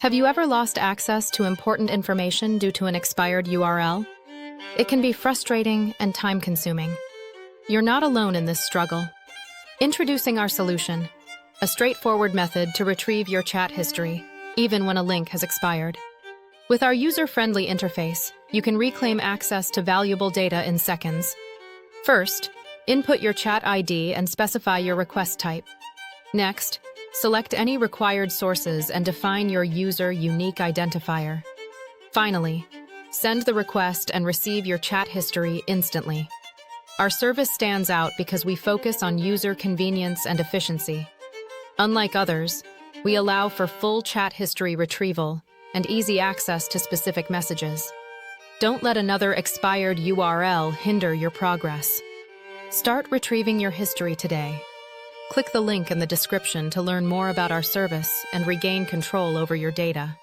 Have you ever lost access to important information due to an expired URL? It can be frustrating and time-consuming. You're not alone in this struggle. Introducing our solution, a straightforward method to retrieve your chat history, even when a link has expired. With our user-friendly interface, you can reclaim access to valuable data in seconds. First, input your chat ID and specify your request type. Next, select any required sources and define your user unique identifier. Finally, send the request and receive your chat history instantly. Our service stands out because we focus on user convenience and efficiency. Unlike others, we allow for full chat history retrieval and easy access to specific messages. Don't let another expired URL hinder your progress. Start retrieving your history today. Click the link in the description to learn more about our service and regain control over your data.